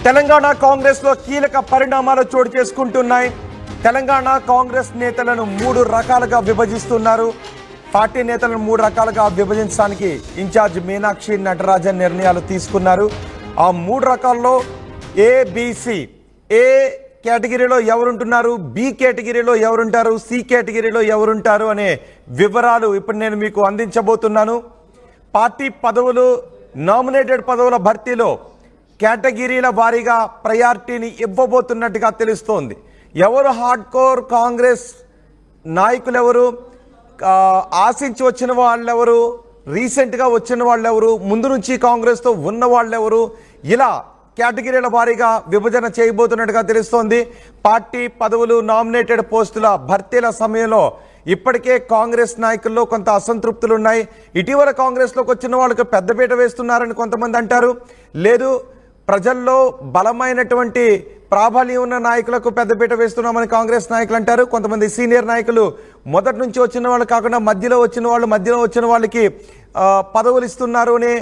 తెలంగాణ కాంగ్రెస్ లో కీలక పరిణామాలు చోటు చేసుకుంటున్నాయి. తెలంగాణ కాంగ్రెస్ నేతలను 3 రకాలుగా విభజిస్తున్నారు. పార్టీ నేతలను 3 రకాలుగా విభజించడానికి ఇన్ఛార్జ్ మీనాక్షి నటరాజన్ నిర్ణయాలు తీసుకున్నారు. ఆ 3 రకాల్లో ఏబిసి, ఏ కేటగిరీలో ఎవరుంటున్నారు, బి కేటగిరీలో ఎవరుంటారు, సి కేటగిరీలో ఎవరుంటారు అనే వివరాలు ఇప్పుడు నేను మీకు అందించబోతున్నాను. పార్టీ పదవులు, నామినేటెడ్ పదవుల భర్తీలో కేటగిరీల వారీగా ప్రయారిటీని ఇవ్వబోతున్నట్టుగా తెలుస్తోంది. ఎవరు హార్డ్ కోర్ కాంగ్రెస్ నాయకులు, ఎవరు ఆశించి వచ్చిన వాళ్ళెవరు, రీసెంట్గా వచ్చిన వాళ్ళెవరు, ముందు నుంచి కాంగ్రెస్తో ఉన్న వాళ్ళెవరు, ఇలా కేటగిరీల వారీగా విభజన చేయబోతున్నట్టుగా తెలుస్తోంది. పార్టీ పదవులు, నామినేటెడ్ పోస్టుల భర్తీల సమయంలో ఇప్పటికే కాంగ్రెస్ నాయకుల్లో కొంత అసంతృప్తులు ఉన్నాయి. ఇటీవల కాంగ్రెస్లోకి వచ్చిన వాళ్ళకి పెద్దపీట వేస్తున్నారని కొంతమంది అంటారు. లేదు, ప్రజల్లో బలమైనటువంటి ప్రాబల్యం ఉన్న నాయకులకు పెద్దపీట వేస్తున్నామని కాంగ్రెస్ నాయకులు అంటారు. కొంతమంది సీనియర్ నాయకులు మొదటి నుంచి వచ్చిన వాళ్ళు కాకుండా మధ్యలో వచ్చిన వాళ్ళకి పదవులు ఇస్తున్నారు అనే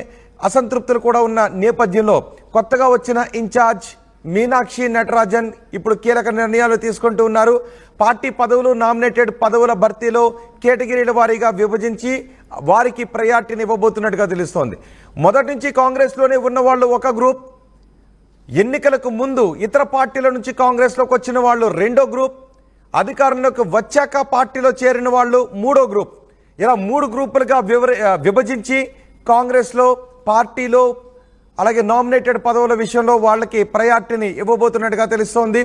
అసంతృప్తులు కూడా ఉన్న నేపథ్యంలో కొత్తగా వచ్చిన ఇన్ఛార్జ్ మీనాక్షి నటరాజన్ ఇప్పుడు కీలక నిర్ణయాలు తీసుకుంటూ ఉన్నారు. పార్టీ పదవులు, నామినేటెడ్ పదవుల భర్తీలో కేటగిరీల వారీగా విభజించి వారికి ప్రయారిటీని ఇవ్వబోతున్నట్టుగా తెలుస్తోంది. మొదటి నుంచి కాంగ్రెస్లోనే ఉన్న వాళ్ళు ఒక గ్రూప్, ఎన్నికలకు ముందు ఇతర పార్టీల నుంచి కాంగ్రెస్లోకి వచ్చిన వాళ్ళు రెండో గ్రూప్, అధికారంలోకి వచ్చాక పార్టీలో చేరిన వాళ్ళు మూడో గ్రూప్. ఇలా 3 గ్రూపులుగా విభజించి కాంగ్రెస్లో, పార్టీలో, అలాగే నామినేటెడ్ పదవుల విషయంలో వాళ్ళకి ప్రయారిటీని ఇవ్వబోతున్నట్టుగా తెలుస్తోంది.